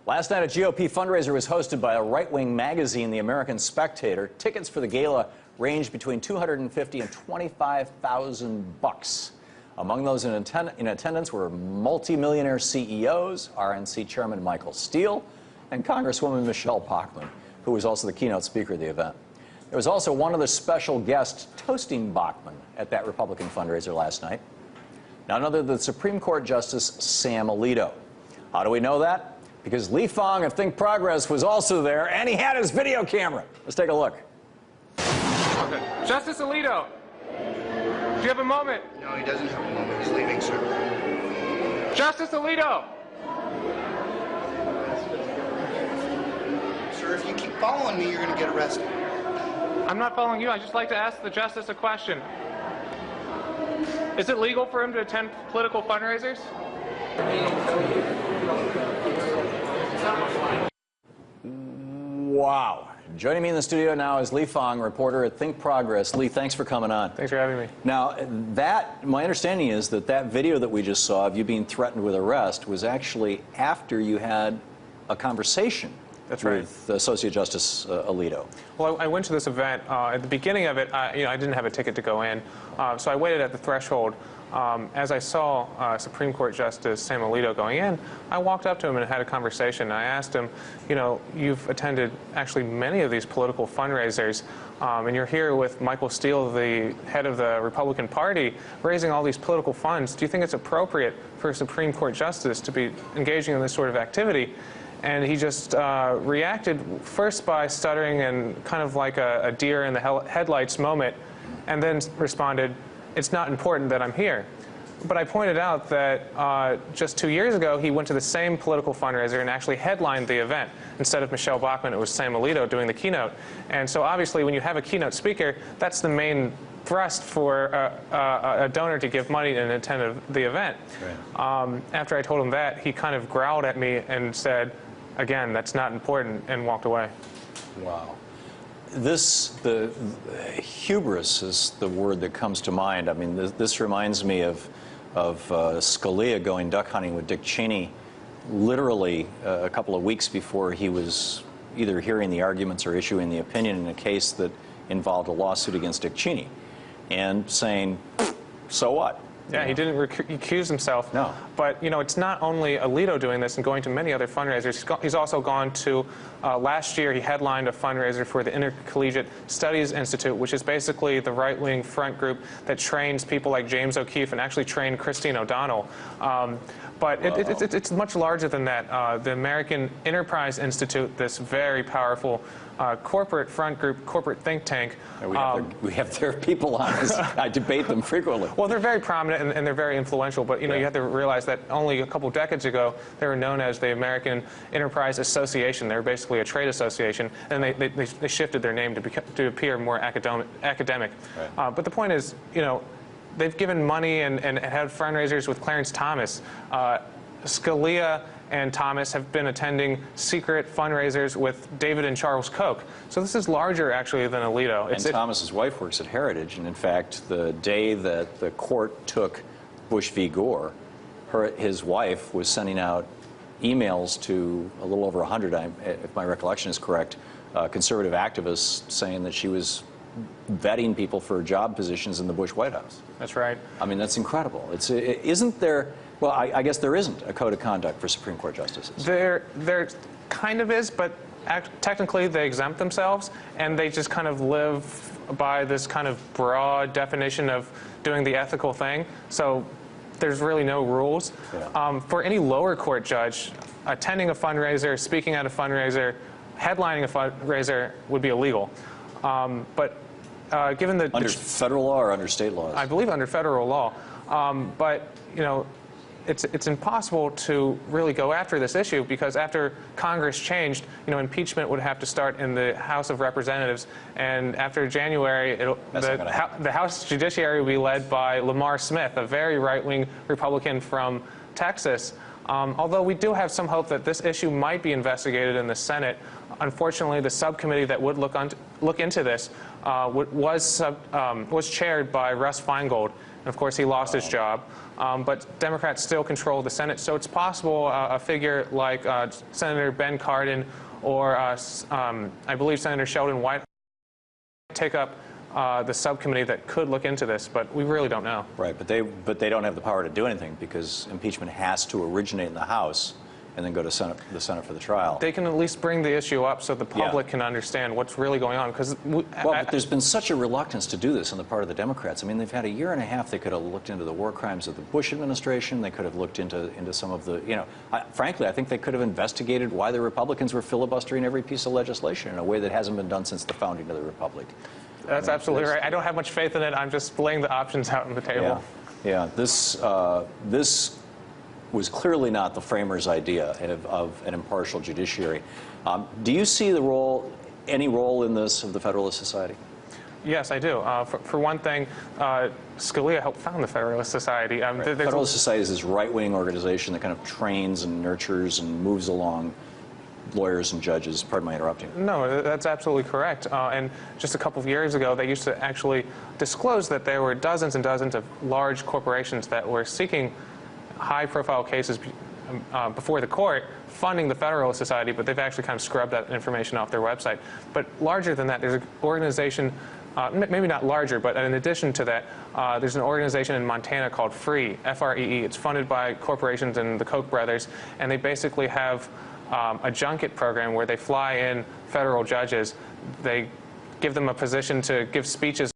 Last night, a GOP fundraiser was hosted by a right-wing magazine, The American Spectator. Tickets for the gala ranged between $250,000 and $25,000. Among those in attendance were multimillionaire CEOs, RNC Chairman Michael Steele, and Congresswoman Michelle Bachmann, who was also the keynote speaker of the event. There was also one other special guest toasting Bachmann at that Republican fundraiser last night. None other than Supreme Court Justice Sam Alito. How do we know that? Because Lee Fong of Think Progress was also there, and he had his video camera. Let's take a look. Okay. Justice Alito, do you have a moment? No, he doesn't have a moment. He's leaving, sir. Justice Alito! Sir, if you keep following me, you're going to get arrested. I'm not following you. I'd just like to ask the justice a question. Is it legal for him to attend political fundraisers? Wow. Joining me in the studio now is Lee Fong, reporter at Think Progress. Lee, thanks for coming on. Thanks for having me. Now, my understanding is that video that we just saw of you being threatened with arrest was actually after you had a conversation with Associate Justice Alito. Well, I went to this event. At the beginning of it, I didn't have a ticket to go in, so I waited at the threshold. As I saw Supreme Court Justice Sam Alito going in, I walked up to him and had a conversation. I asked him, you've attended actually many of these political fundraisers, and you're here with Michael Steele, the head of the Republican Party, raising all these political funds. Do you think it's appropriate for a Supreme Court Justice to be engaging in this sort of activity? And he just reacted first by stuttering and kind of like a deer in the headlights moment, and then responded, "It's not important that I'm here." But I pointed out that just 2 years ago, he went to the same political fundraiser and actually headlined the event. Instead of Michelle Bachmann, it was Sam Alito doing the keynote. And so obviously, when you have a keynote speaker, that's the main thrust for a donor to give money and attend the event. Right. After I told him that, he kind of growled at me and said, "Again, that's not important," and walked away. Wow. The hubris is the word that comes to mind. I mean, this reminds me of Scalia going duck hunting with Dick Cheney literally a couple of weeks before he was either hearing the arguments or issuing the opinion in a case that involved a lawsuit against Dick Cheney, and saying, so what? Yeah, he didn't recuse himself. No. But, it's not only Alito doing this and going to many other fundraisers. He's also gone to, last year, he headlined a fundraiser for the Intercollegiate Studies Institute, which is basically the right-wing front group that trains people like James O'Keefe and actually trained Christine O'Donnell. But it's much larger than that. The American Enterprise Institute, this very powerful corporate front group, corporate think tank. We have their people on this. I debate them frequently. Well, they're very prominent and they're very influential, but you have to realize that only a couple decades ago they were known as the American Enterprise Association. They're basically a trade association, and they shifted their name to appear more academic. Right. But the point is, they've given money and had fundraisers with Clarence Thomas. Scalia and Thomas have been attending secret fundraisers with David and Charles Koch. So this is larger, actually, than Alito. And Thomas's wife works at Heritage, and in fact, the day that the court took Bush v. Gore, his wife was sending out emails to a little over 100, if my recollection is correct, conservative activists saying that she was vetting people for job positions in the Bush White House. That's right. I mean, that's incredible. Isn't there... Well, I guess there isn't a code of conduct for Supreme Court justices. There kind of is, but technically they exempt themselves, and they just kind of live by this kind of broad definition of doing the ethical thing. So there's really no rules. Yeah. For any lower court judge, attending a fundraiser, speaking at a fundraiser, headlining a fundraiser would be illegal. But given the... Under federal law or under state laws? I believe under federal law. But, it's impossible to really go after this issue, because after Congress changed, impeachment would have to start in the House of Representatives, and after January, the House Judiciary will be led by Lamar Smith, a very right-wing Republican from Texas. Although we do have some hope that this issue might be investigated in the Senate. Unfortunately, the subcommittee that would look into this was chaired by Russ Feingold, And of course, he lost his job. But Democrats still control the Senate. So it's possible a figure like Senator Ben Cardin or I believe Senator Sheldon White take up the subcommittee that could look into this, but we really don't know. Right, but they don't have the power to do anything because impeachment has to originate in the House and then go to the Senate for the trial. They can at least bring the issue up so the public can understand what's really going on. But there's been such a reluctance to do this on the part of the Democrats. I mean, they've had a year and a half. They could have looked into the war crimes of the Bush administration. They could have looked into some of the, frankly, I think they could have investigated why the Republicans were filibustering every piece of legislation in a way that hasn't been done since the founding of the Republic. That's absolutely right. I don't have much faith in it. I'm just laying the options out on the table. Yeah. This was clearly not the framers' idea of an impartial judiciary. Do you see any role in this of the Federalist Society? Yes, I do. For one thing, Scalia helped found the Federalist Society. The Federalist Society is this right-wing organization that kind of trains and nurtures and moves along lawyers and judges. Pardon my interrupting. No, that's absolutely correct. And just a couple of years ago, they used to actually disclose that there were dozens and dozens of large corporations that were seeking high-profile cases before the court, funding the Federalist Society, but they've actually kind of scrubbed that information off their website. But larger than that, there's an organization, maybe not larger, but in addition to that, there's an organization in Montana called FREE, F-R-E-E. It's funded by corporations and the Koch brothers, and they basically have a junket program where they fly in federal judges. They give them a position to give speeches